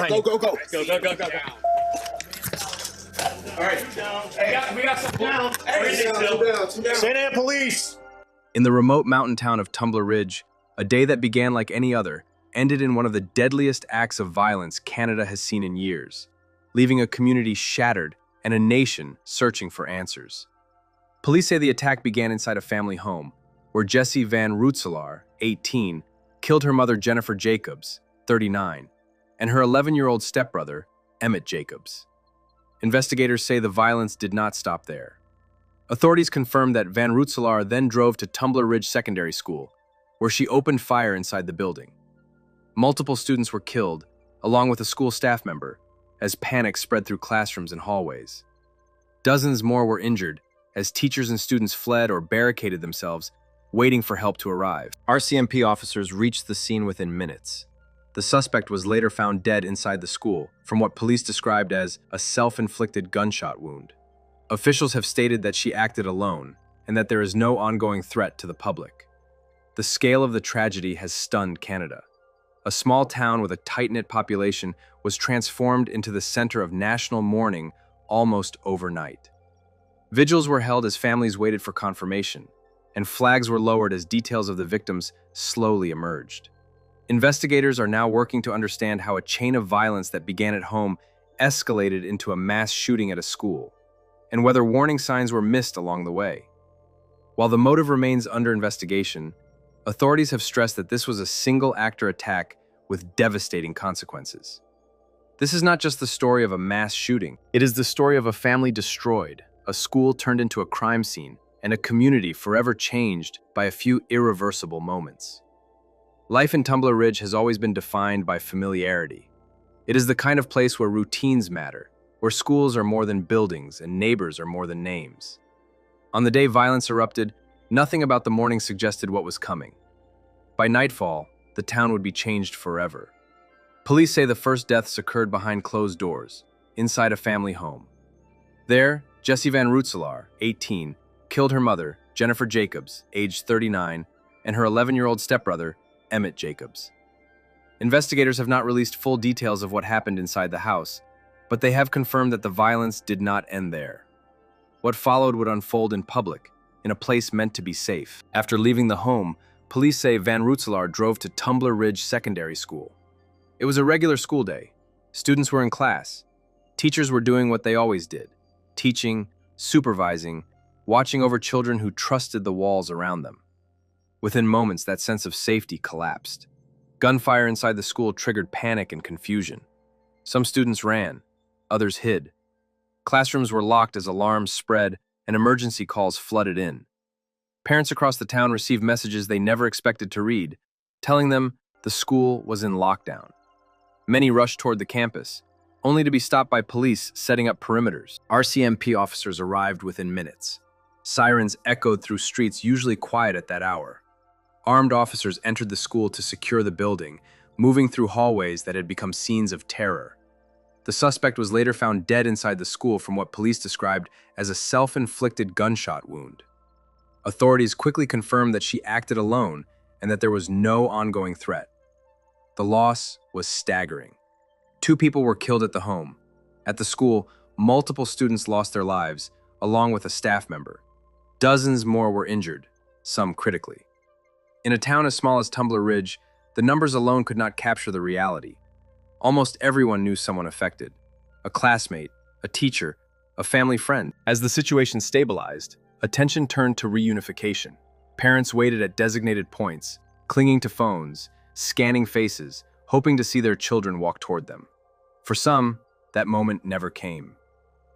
behind Go, you. go, go. Go, go, go, go, go. All right. We got some down. Two down. Say that, police. In the remote mountain town of Tumbler Ridge, a day that began like any other ended in one of the deadliest acts of violence Canada has seen in years, leaving a community shattered and a nation searching for answers. Police say the attack began inside a family home, where Jessie Van Rootselaar, 18, killed her mother Jennifer Jacobs, 39, and her 11-year-old stepbrother, Emmett Jacobs. Investigators say the violence did not stop there. Authorities confirmed that Van Rootselaar then drove to Tumbler Ridge Secondary School, where she opened fire inside the building. Multiple students were killed, along with a school staff member, as panic spread through classrooms and hallways. Dozens more were injured as teachers and students fled or barricaded themselves, waiting for help to arrive. RCMP officers reached the scene within minutes. The suspect was later found dead inside the school, from what police described as a self-inflicted gunshot wound. Officials have stated that she acted alone and that there is no ongoing threat to the public. The scale of the tragedy has stunned Canada. A small town with a tight-knit population was transformed into the center of national mourning almost overnight. Vigils were held as families waited for confirmation, and flags were lowered as details of the victims slowly emerged. Investigators are now working to understand how a chain of violence that began at home escalated into a mass shooting at a school, and whether warning signs were missed along the way. While the motive remains under investigation, authorities have stressed that this was a single-actor attack with devastating consequences. This is not just the story of a mass shooting. It is the story of a family destroyed, a school turned into a crime scene, and a community forever changed by a few irreversible moments. Life in Tumbler Ridge has always been defined by familiarity. It is the kind of place where routines matter, where schools are more than buildings and neighbors are more than names. On the day violence erupted, nothing about the morning suggested what was coming. By nightfall, the town would be changed forever. Police say the first deaths occurred behind closed doors, inside a family home. There, Jessie Van Rootselaar, 18, killed her mother, Jennifer Jacobs, aged 39, and her 11-year-old stepbrother, Emmett Jacobs. Investigators have not released full details of what happened inside the house, but they have confirmed that the violence did not end there. What followed would unfold in public, in a place meant to be safe. After leaving the home, police say Van Rootselaar drove to Tumbler Ridge Secondary School. It was a regular school day. Students were in class. Teachers were doing what they always did, teaching, supervising, watching over children who trusted the walls around them. Within moments, that sense of safety collapsed. Gunfire inside the school triggered panic and confusion. Some students ran, others hid. Classrooms were locked as alarms spread and emergency calls flooded in. Parents across the town received messages they never expected to read, telling them the school was in lockdown. Many rushed toward the campus, only to be stopped by police setting up perimeters. RCMP officers arrived within minutes. Sirens echoed through streets usually quiet at that hour. Armed officers entered the school to secure the building, moving through hallways that had become scenes of terror. The suspect was later found dead inside the school from what police described as a self-inflicted gunshot wound. Authorities quickly confirmed that she acted alone and that there was no ongoing threat. The loss was staggering. 2 people were killed at the home. At the school, multiple students lost their lives, along with a staff member. Dozens more were injured, some critically. In a town as small as Tumbler Ridge, the numbers alone could not capture the reality. Almost everyone knew someone affected: a classmate, a teacher, a family friend. As the situation stabilized, attention turned to reunification. Parents waited at designated points, clinging to phones, scanning faces, hoping to see their children walk toward them. For some, that moment never came.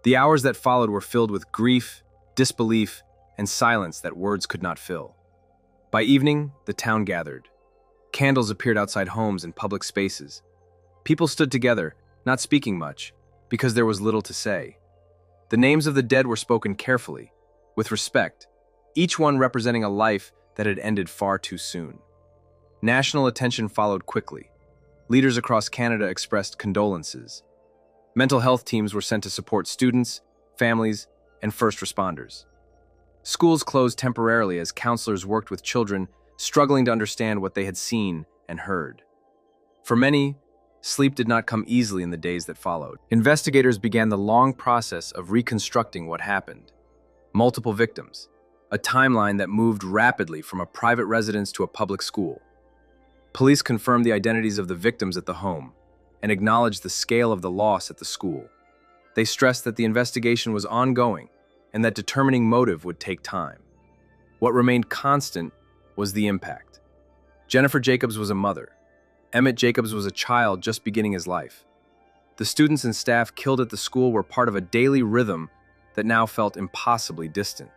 The hours that followed were filled with grief, disbelief, and silence that words could not fill. By evening, the town gathered. Candles appeared outside homes and public spaces. People stood together, not speaking much, because there was little to say. The names of the dead were spoken carefully, with respect, each one representing a life that had ended far too soon. National attention followed quickly. Leaders across Canada expressed condolences. Mental health teams were sent to support students, families, and first responders. Schools closed temporarily as counselors worked with children struggling to understand what they had seen and heard. For many, sleep did not come easily in the days that followed. Investigators began the long process of reconstructing what happened. Multiple victims, a timeline that moved rapidly from a private residence to a public school. Police confirmed the identities of the victims at the home and acknowledged the scale of the loss at the school. They stressed that the investigation was ongoing and that determining motive would take time. What remained constant was the impact. Jennifer Jacobs was a mother. Emmett Jacobs was a child just beginning his life. The students and staff killed at the school were part of a daily rhythm that now felt impossibly distant.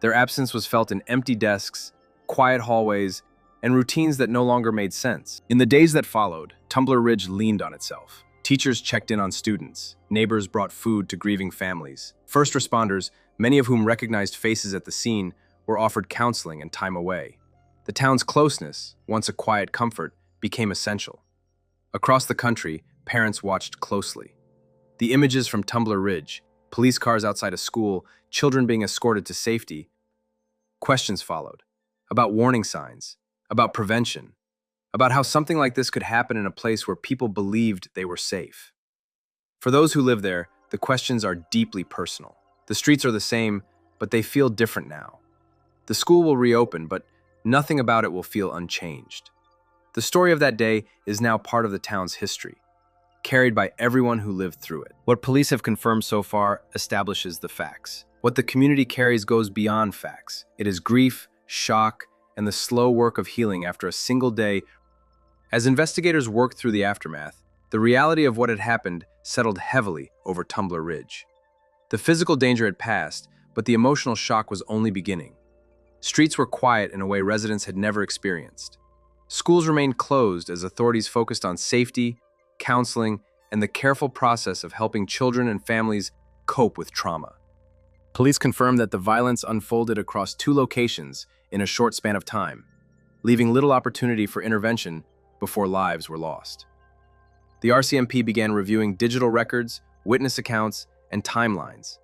Their absence was felt in empty desks, quiet hallways, and routines that no longer made sense. In the days that followed, Tumbler Ridge leaned on itself. Teachers checked in on students. Neighbors brought food to grieving families. First responders, many of whom recognized faces at the scene, were offered counseling and time away. The town's closeness, once a quiet comfort, became essential. Across the country, parents watched closely. The images from Tumbler Ridge, police cars outside a school, children being escorted to safety. Questions followed, about warning signs, about prevention, about how something like this could happen in a place where people believed they were safe. For those who live there, the questions are deeply personal. The streets are the same, but they feel different now. The school will reopen, but nothing about it will feel unchanged. The story of that day is now part of the town's history, carried by everyone who lived through it. What police have confirmed so far establishes the facts. What the community carries goes beyond facts. It is grief, shock, and the slow work of healing after a single day. As investigators worked through the aftermath, the reality of what had happened settled heavily over Tumbler Ridge. The physical danger had passed, but the emotional shock was only beginning. Streets were quiet in a way residents had never experienced. Schools remained closed as authorities focused on safety, counseling, and the careful process of helping children and families cope with trauma. Police confirmed that the violence unfolded across 2 locations in a short span of time, leaving little opportunity for intervention before lives were lost. The RCMP began reviewing digital records, witness accounts, and timelines,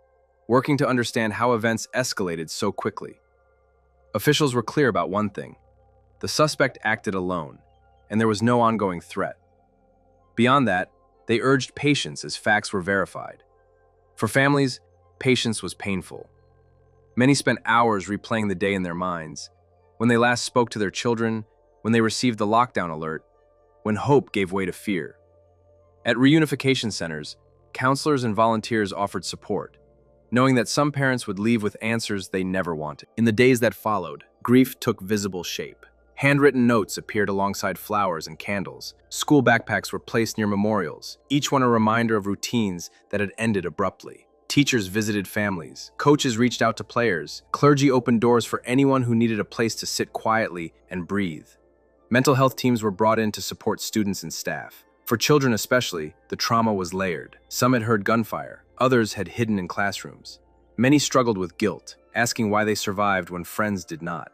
working to understand how events escalated so quickly. Officials were clear about one thing: the suspect acted alone, and there was no ongoing threat. Beyond that, they urged patience as facts were verified. For families, patience was painful. Many spent hours replaying the day in their minds, when they last spoke to their children, when they received the lockdown alert, when hope gave way to fear. At reunification centers, counselors and volunteers offered support, knowing that some parents would leave with answers they never wanted. In the days that followed, grief took visible shape. Handwritten notes appeared alongside flowers and candles. School backpacks were placed near memorials, each one a reminder of routines that had ended abruptly. Teachers visited families. Coaches reached out to players. Clergy opened doors for anyone who needed a place to sit quietly and breathe. Mental health teams were brought in to support students and staff. For children especially, the trauma was layered. Some had heard gunfire. Others had hidden in classrooms. Many struggled with guilt, asking why they survived when friends did not.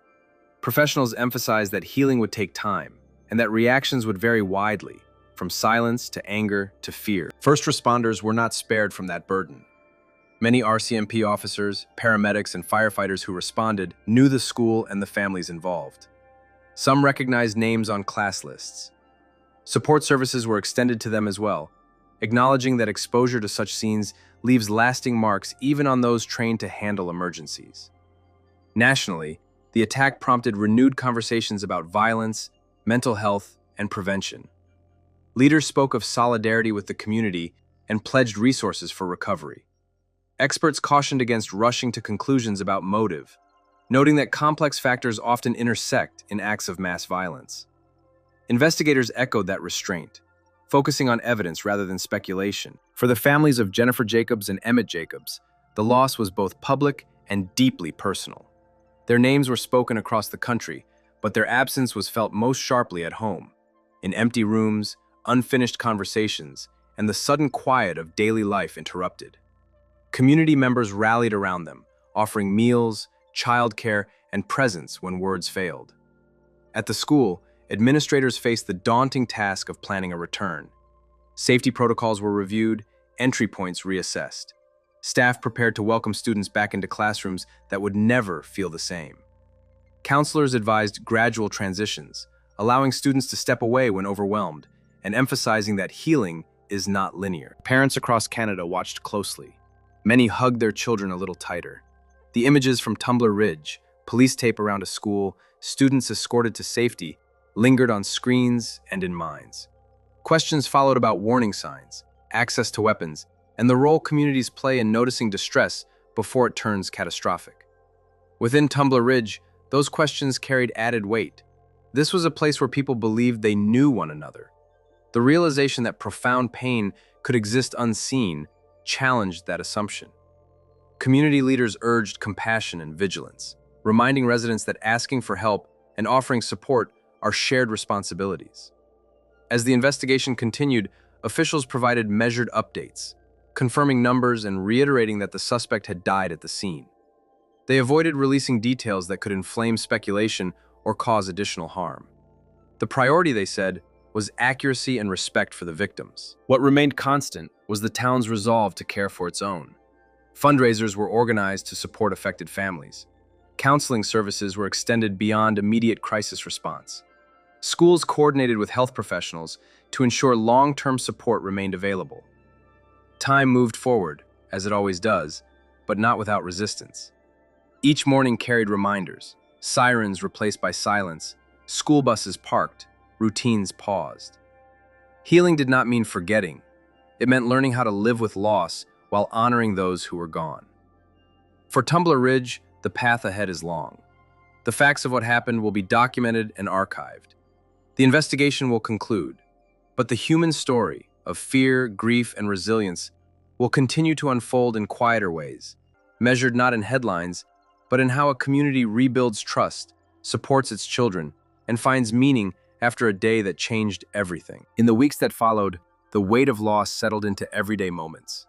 Professionals emphasized that healing would take time, and that reactions would vary widely, from silence to anger to fear. First responders were not spared from that burden. Many RCMP officers, paramedics, and firefighters who responded knew the school and the families involved. Some recognized names on class lists. Support services were extended to them as well, acknowledging that exposure to such scenes leaves lasting marks even on those trained to handle emergencies. Nationally, the attack prompted renewed conversations about violence, mental health, and prevention. Leaders spoke of solidarity with the community and pledged resources for recovery. Experts cautioned against rushing to conclusions about motive, noting that complex factors often intersect in acts of mass violence. Investigators echoed that restraint, focusing on evidence rather than speculation. For the families of Jennifer Jacobs and Emmett Jacobs, the loss was both public and deeply personal. Their names were spoken across the country, but their absence was felt most sharply at home, in empty rooms, unfinished conversations, and the sudden quiet of daily life interrupted. Community members rallied around them, offering meals, childcare, and presents when words failed. At the school, administrators faced the daunting task of planning a return. Safety protocols were reviewed, entry points reassessed. Staff prepared to welcome students back into classrooms that would never feel the same. Counselors advised gradual transitions, allowing students to step away when overwhelmed, and emphasizing that healing is not linear. Parents across Canada watched closely. Many hugged their children a little tighter. The images from Tumbler Ridge, police tape around a school, students escorted to safety, lingered on screens and in minds. Questions followed about warning signs, access to weapons, and the role communities play in noticing distress before it turns catastrophic. Within Tumbler Ridge, those questions carried added weight. This was a place where people believed they knew one another. The realization that profound pain could exist unseen challenged that assumption. Community leaders urged compassion and vigilance, reminding residents that asking for help and offering support are shared responsibilities. As the investigation continued, officials provided measured updates, confirming numbers and reiterating that the suspect had died at the scene. They avoided releasing details that could inflame speculation or cause additional harm. The priority, they said, was accuracy and respect for the victims. What remained constant was the town's resolve to care for its own. Fundraisers were organized to support affected families. Counseling services were extended beyond immediate crisis response. Schools coordinated with health professionals to ensure long-term support remained available. Time moved forward, as it always does, but not without resistance. Each morning carried reminders, sirens replaced by silence, school buses parked, routines paused. Healing did not mean forgetting. It meant learning how to live with loss while honoring those who were gone. For Tumbler Ridge, the path ahead is long. The facts of what happened will be documented and archived. The investigation will conclude, but the human story of fear, grief, and resilience will continue to unfold in quieter ways, measured not in headlines, but in how a community rebuilds trust, supports its children, and finds meaning after a day that changed everything. In the weeks that followed, the weight of loss settled into everyday moments.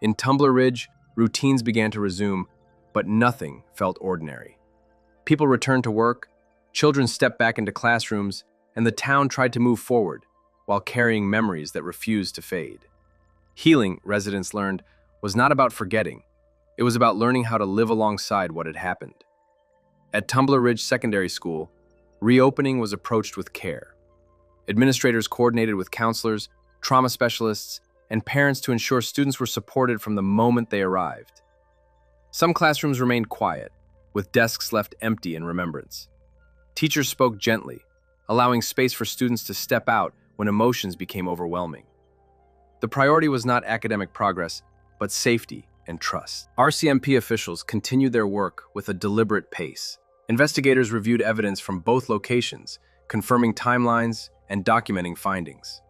In Tumbler Ridge, routines began to resume, but nothing felt ordinary. People returned to work, children stepped back into classrooms, and the town tried to move forward while carrying memories that refused to fade. Healing, residents learned, was not about forgetting. It was about learning how to live alongside what had happened. At Tumbler Ridge Secondary School, reopening was approached with care. Administrators coordinated with counselors, trauma specialists, and parents to ensure students were supported from the moment they arrived. Some classrooms remained quiet, with desks left empty in remembrance. Teachers spoke gently, allowing space for students to step out when emotions became overwhelming. The priority was not academic progress, but safety and trust. RCMP officials continued their work with a deliberate pace. Investigators reviewed evidence from both locations, confirming timelines and documenting findings.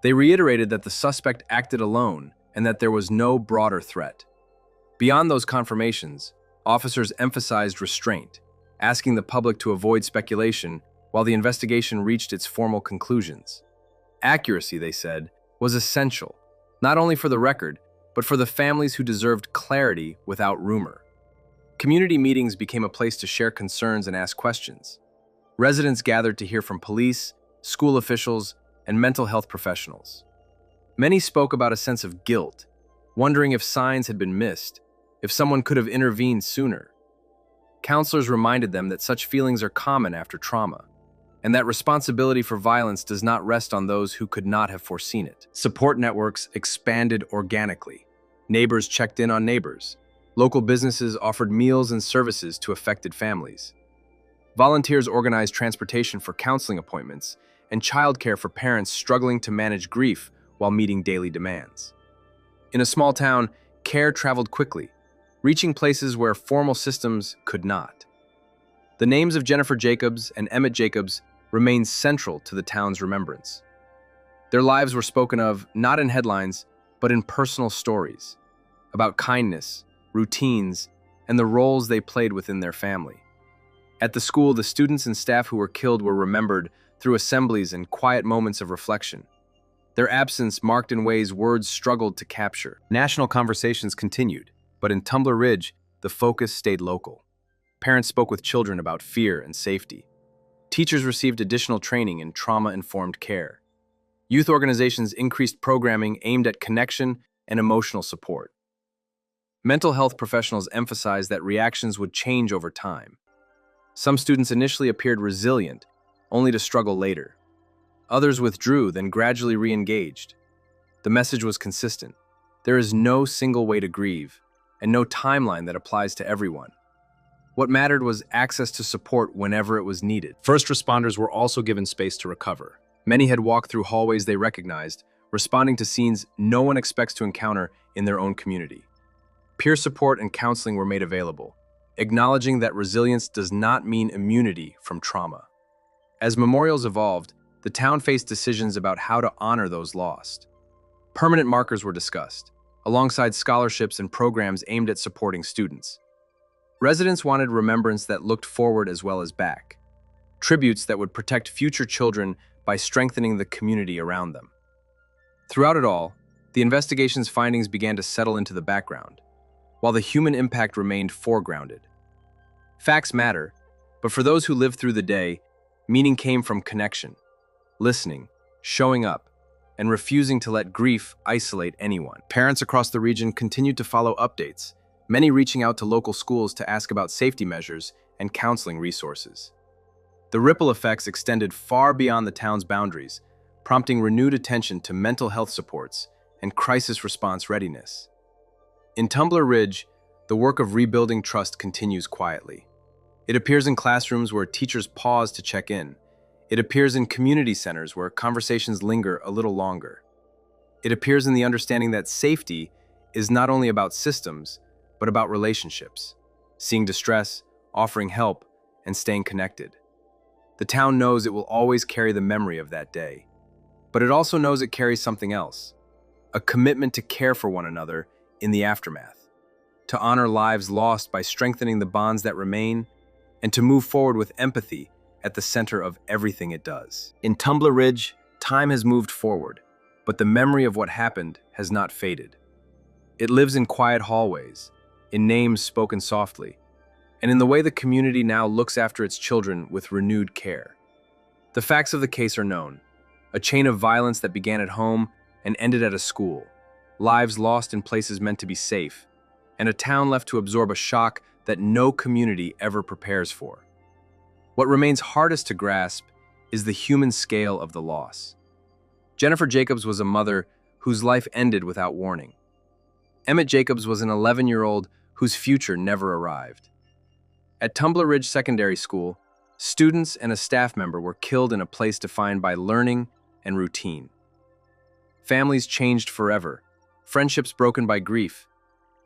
They reiterated that the suspect acted alone and that there was no broader threat. Beyond those confirmations, officers emphasized restraint, asking the public to avoid speculation while the investigation reached its formal conclusions. Accuracy, they said, was essential, not only for the record, but for the families who deserved clarity without rumor. Community meetings became a place to share concerns and ask questions. Residents gathered to hear from police, school officials, and mental health professionals. Many spoke about a sense of guilt, wondering if signs had been missed, if someone could have intervened sooner. Counselors reminded them that such feelings are common after trauma, and that responsibility for violence does not rest on those who could not have foreseen it. Support networks expanded organically. Neighbors checked in on neighbors. Local businesses offered meals and services to affected families. Volunteers organized transportation for counseling appointments and childcare for parents struggling to manage grief while meeting daily demands. In a small town, care traveled quickly, reaching places where formal systems could not. The names of Jennifer Jacobs and Emmett Jacobs remained central to the town's remembrance. Their lives were spoken of not in headlines, but in personal stories, about kindness, routines, and the roles they played within their family. At the school, the students and staff who were killed were remembered through assemblies and quiet moments of reflection. Their absence marked in ways words struggled to capture. National conversations continued, but in Tumbler Ridge, the focus stayed local. Parents spoke with children about fear and safety. Teachers received additional training in trauma-informed care. Youth organizations increased programming aimed at connection and emotional support. Mental health professionals emphasized that reactions would change over time. Some students initially appeared resilient, only to struggle later. Others withdrew, then gradually re-engaged. The message was consistent. There is no single way to grieve, and no timeline that applies to everyone. What mattered was access to support whenever it was needed. First responders were also given space to recover. Many had walked through hallways they recognized, responding to scenes no one expects to encounter in their own community. Peer support and counseling were made available, acknowledging that resilience does not mean immunity from trauma. As memorials evolved, the town faced decisions about how to honor those lost. Permanent markers were discussed, alongside scholarships and programs aimed at supporting students. Residents wanted remembrance that looked forward as well as back, tributes that would protect future children by strengthening the community around them. Throughout it all, the investigation's findings began to settle into the background, while the human impact remained foregrounded. Facts matter, but for those who lived through the day, meaning came from connection, listening, showing up, and refusing to let grief isolate anyone. Parents across the region continued to follow updates, many reaching out to local schools to ask about safety measures and counseling resources. The ripple effects extended far beyond the town's boundaries, prompting renewed attention to mental health supports and crisis response readiness. In Tumbler Ridge, the work of rebuilding trust continues quietly. It appears in classrooms where teachers pause to check in. It appears in community centers where conversations linger a little longer. It appears in the understanding that safety is not only about systems, but about relationships, seeing distress, offering help, and staying connected. The town knows it will always carry the memory of that day, but it also knows it carries something else, a commitment to care for one another in the aftermath, to honor lives lost by strengthening the bonds that remain, and to move forward with empathy at the center of everything it does. In Tumbler Ridge, time has moved forward, but the memory of what happened has not faded. It lives in quiet hallways, in names spoken softly, and in the way the community now looks after its children with renewed care. The facts of the case are known: a chain of violence that began at home and ended at a school, lives lost in places meant to be safe, and a town left to absorb a shock that no community ever prepares for. What remains hardest to grasp is the human scale of the loss. Jennifer Jacobs was a mother whose life ended without warning. Emmett Jacobs was an 11-year-old whose future never arrived. At Tumbler Ridge Secondary School, students and a staff member were killed in a place defined by learning and routine. Families changed forever, friendships broken by grief,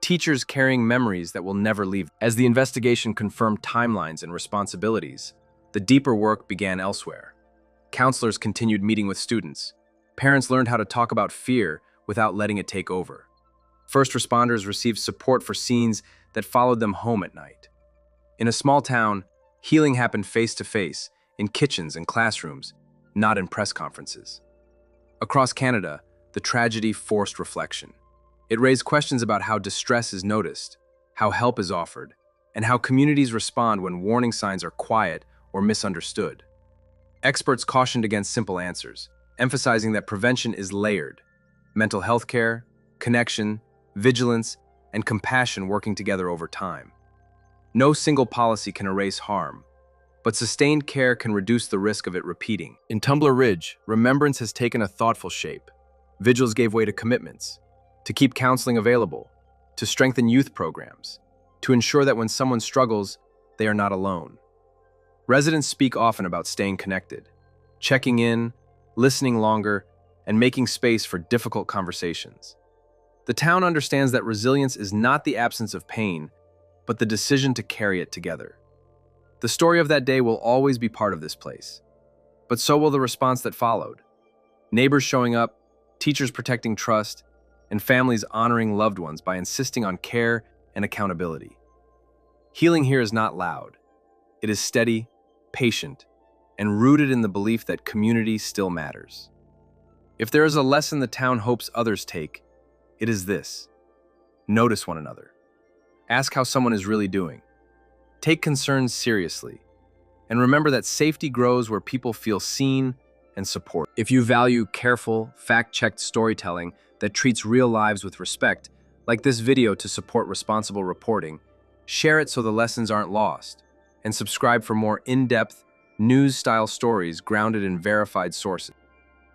teachers carrying memories that will never leave. As the investigation confirmed timelines and responsibilities, the deeper work began elsewhere. Counselors continued meeting with students. Parents learned how to talk about fear without letting it take over. First responders received support for scenes that followed them home at night. In a small town, healing happened face-to-face, in kitchens and classrooms, not in press conferences. Across Canada, the tragedy forced reflection. It raised questions about how distress is noticed, how help is offered, and how communities respond when warning signs are quiet or misunderstood. Experts cautioned against simple answers, emphasizing that prevention is layered: mental health care, connection, vigilance, and compassion working together over time. No single policy can erase harm, but sustained care can reduce the risk of it repeating. In Tumbler Ridge, remembrance has taken a thoughtful shape. Vigils gave way to commitments, to keep counseling available, to strengthen youth programs, to ensure that when someone struggles, they are not alone. Residents speak often about staying connected, checking in, listening longer, and making space for difficult conversations. The town understands that resilience is not the absence of pain, but the decision to carry it together. The story of that day will always be part of this place, but so will the response that followed. Neighbors showing up, teachers protecting trust, and families honoring loved ones by insisting on care and accountability. Healing here is not loud. It is steady, patient, and rooted in the belief that community still matters. If there is a lesson the town hopes others take, it is this: notice one another. Ask how someone is really doing. Take concerns seriously. And remember that safety grows where people feel seen and supported. If you value careful, fact-checked storytelling that treats real lives with respect, like this video to support responsible reporting, share it so the lessons aren't lost, and subscribe for more in-depth, news-style stories grounded in verified sources.